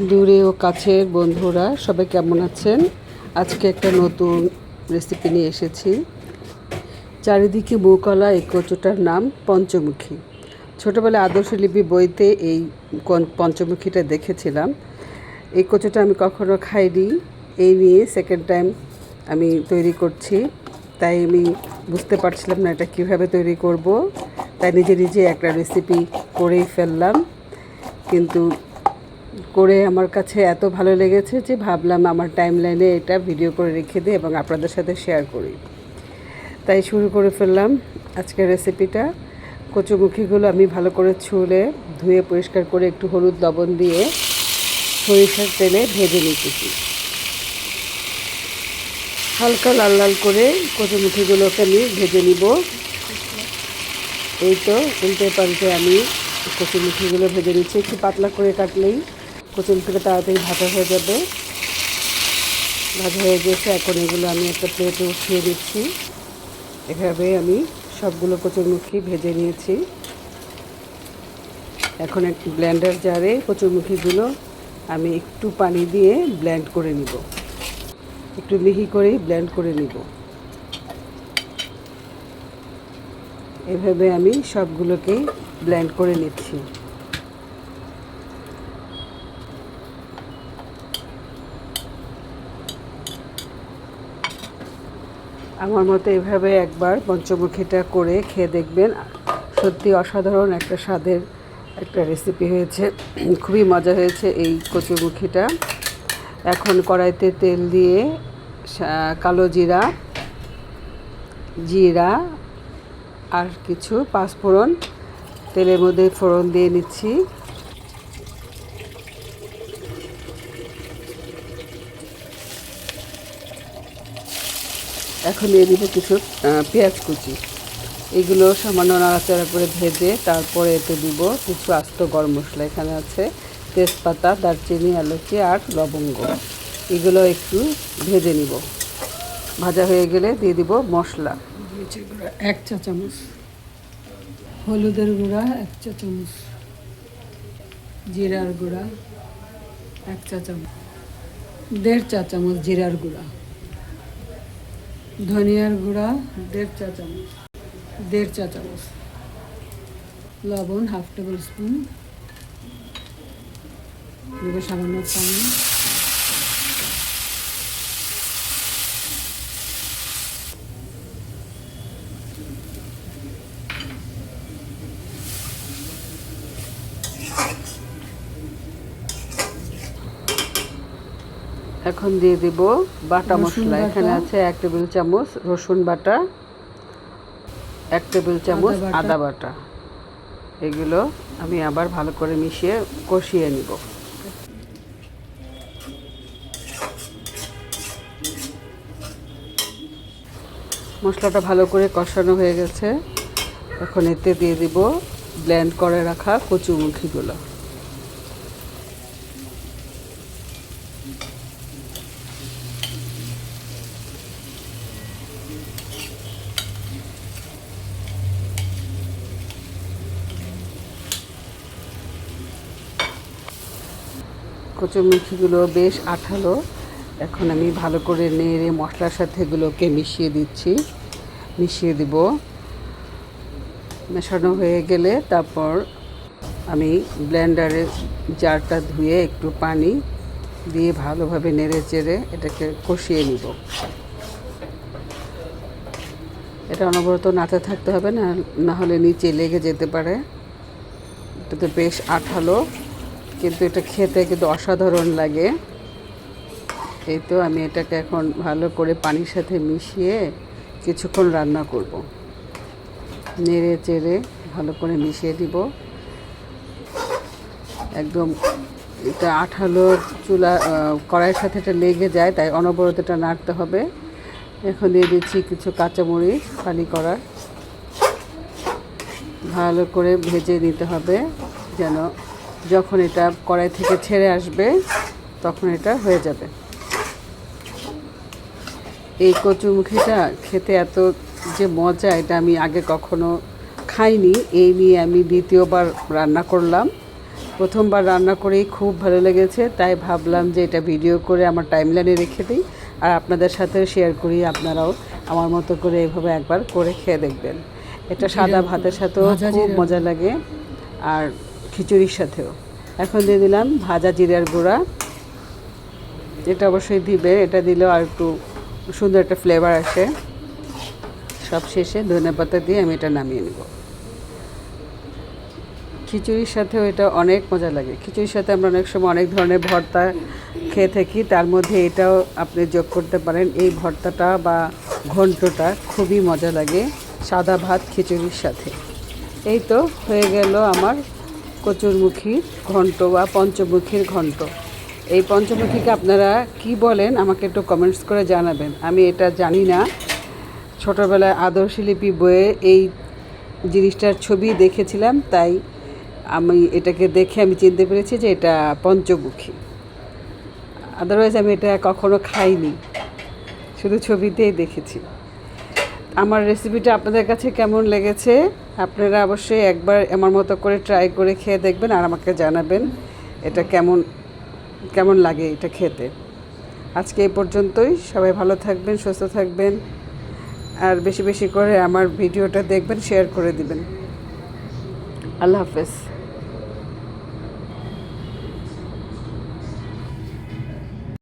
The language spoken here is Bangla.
দূরে ও কাছের বন্ধুরা সবাই কেমন আছেন? আজকে একটা নতুন রেসিপি নিয়ে এসেছি। চারিদিকে মুখলা এই কচুটার নাম পঞ্চমুখী। ছোটোবেলায় আদর্শ লিপি বইতে এই পঞ্চমুখীটা দেখেছিলাম। এই কচুটা আমি কখনো খাইনি, এই নিয়ে সেকেন্ড টাইম আমি তৈরি করছি। তাই আমি বুঝতে পারছিলাম না এটা কীভাবে তৈরি করব, তাই নিজে নিজে একটা রেসিপি করেই ফেললাম। কিন্তু করে আমার কাছে এত ভালো লেগেছে যে ভাবলাম আমার টাইমলাইনে এটা ভিডিও করে রেখে দিই এবং আপনাদের সাথে শেয়ার করি। তাই শুরু করে ফেললাম আজকের রেসিপিটা। কচুমুখিগুলো আমি ভালো করে ছুলে ধুয়ে পরিষ্কার করে একটু হলুদ লবণ দিয়ে সরিষার তেলে ভেজে নিতেছি। হালকা লাল লাল করে কচুমুখিগুলোকে আমি ভেজে নিব। এই তো উল্টে পাল্টে আমি কচুমুখিগুলো ভেজে নিচ্ছি। একটু পাতলা করে কাটলেই কচুমুখিটা তাড়াতাড়ি ভাজা হয়ে যাবে। ভাজা হয়ে গেছে, এখন এগুলো আমি একটা প্লেটে উঠিয়ে দিচ্ছি। এভাবে আমি সবগুলো কচুরমুখী ভেজে নিয়েছি। এখন একটি ব্লেন্ডার জারে কচুরমুখিগুলো আমি একটু পানি দিয়ে ব্লেন্ড করে নিব, একটু মিহি করেই ব্লেন্ড করে নিব। এভাবে আমি সবগুলোকেই ব্লেন্ড করে নিচ্ছি। আমার মতো এভাবে একবার পঞ্চমুখীটা করে খেয়ে দেখবেন, সত্যি অসাধারণ একটা স্বাদের একটা রেসিপি হয়েছে। খুবই মজা হয়েছে এই কচুরমুখীটা। এখন কড়াইতে তেল দিয়ে কালো জিরা, জিরা আর কিছু পাঁচফোড়ন তেলের মধ্যে ফোড়ন দিয়ে নিচ্ছি। এখন দিয়ে দিব কিছু পেঁয়াজ কুচি। এগুলো সামান্য নাড়াচাড়া করে ভেজে তারপরে এতে দিব কিছু আস্ত গরম মশলা। এখানে আছে তেজপাতা, দারচিনি, এলাচি আর লবঙ্গ। এগুলো একটু ভেজে নিব। ভাজা হয়ে গেলে দিয়ে দিব মশলা। গুঁড়া 1 চা চামচ, হলুদের গুঁড়া 1 চা চামচ, জিরার গুঁড়া 1 চা চামচ, 1.5 চা চামচ জিরার গুঁড়া, ধনিয়ার গুঁড়া 1.5 চা চামচ, 1.5 চা চামচ, লবণ 1/2 টেবিল স্পুন, দেব সামান্য পানি। এখন দিয়ে দিব বাটা মশলা। এখানে আছে 1 টেবিল চামচ রসুন বাটা, 1 টেবিল চামচ আদা বাটা। এগুলো আমি আবার ভালো করে মিশিয়ে কষিয়ে নিব। মশলাটা ভালো করে কষানো হয়ে গেছে। এখন এতে দিয়ে দিব ব্লেন্ড করে রাখা কচুমুখিগুলো। কচুরমুখিগুলো বেশ আঠালো। এখন আমি ভালো করে নেড়ে মশলার সাথে এগুলোকে মিশিয়ে দিচ্ছি, মিশিয়ে দিব। মেশানো হয়ে গেলে তারপর আমি ব্লেন্ডারের জারটা ধুয়ে একটু পানি দিয়ে ভালোভাবে নেড়ে চেড়ে এটাকে কষিয়ে নিব। এটা অনবরত নাড়তে থাকতে হবে, না হলে নিচে লেগে যেতে পারে। এটা তো বেশ আঠালো, কিন্তু এটা খেতে কিন্তু অসাধারণ লাগে। এই তো আমি এটাকে এখন ভালো করে পানির সাথে মিশিয়ে কিছুক্ষণ রান্না করব। নেড়ে চেড়ে ভালো করে মিশিয়ে দিব। একদম এটা আঠালো, চুলা কড়াইয়ের সাথে এটা লেগে যায়, তাই অনবরত এটা নাড়তে হবে। এখন দিয়ে দিচ্ছি কিছু কাঁচামরিচ ফালি করা। ভালো করে ভেজে নিতে হবে, যেন যখন এটা কড়াই থেকে ছেড়ে আসবে তখন এটা হয়ে যাবে। এই কচুমুখিটা খেতে এত যে মজা, এটা আমি আগে কখনো খাইনি। এই নিয়ে আমি দ্বিতীয়বার রান্না করলাম। প্রথমবার রান্না করেই খুব ভালো লেগেছে, তাই ভাবলাম যে এটা ভিডিও করে আমার টাইমলাইনে রেখে দিই আর আপনাদের সাথেও শেয়ার করি। আপনারাও আমার মতো করে এভাবে একবার করে খেয়ে দেখবেন। এটা সাদা ভাতের সাথেও খুব মজা লাগে আর খিচুড়ির সাথেও। এখন দিয়ে দিলাম ভাজা জিরার গুঁড়া, এটা অবশ্যই দিবে, এটা দিলেও আর একটু সুন্দর একটা ফ্লেভার আসে। সব শেষে ধনেপাতা দিয়ে আমি এটা নামিয়ে নেব। খিচুড়ির সাথেও এটা অনেক মজা লাগে। খিচুড়ির সাথে আমরা অনেক সময় অনেক ধরনের ভর্তা খেয়ে থাকি, তার মধ্যে এটাও আপনি যোগ করতে পারেন। এই ভর্তাটা বা ঘন্টটা খুবই মজা লাগে সাদা ভাত খিচুড়ির সাথে। এই তো হয়ে গেল আমার কচুরমুখী ঘন্ট বা পঞ্চমুখীর ঘন্ট। এই পঞ্চমুখীকে আপনারা কি বলেন আমাকে একটু কমেন্টস করে জানাবেন। আমি এটা জানি না, ছোটোবেলায় আদর্শলিপি বইয়ে এই জিনিসটার ছবি দেখেছিলাম, তাই আমি এটাকে দেখে আমি চিনতে পেরেছি যে এটা পঞ্চমুখী। আদারওয়াইজ আমি এটা কখনো খাইনি, শুধু ছবিতেই দেখেছি। আমার রেসিপিটা আপনাদের কাছে কেমন লেগেছে আপনারা অবশ্যই একবার আমার মতো করে ট্রাই করে খেয়ে দেখবেন আর আমাকে জানাবেন এটা কেমন লাগে এটা খেতে। আজকে এই পর্যন্তই। সবাই ভালো থাকবেন, সুস্থ থাকবেন আর বেশি বেশি করে আমার ভিডিওটা দেখবেন, শেয়ার করে দিবেন। আল্লাহ হাফেজ।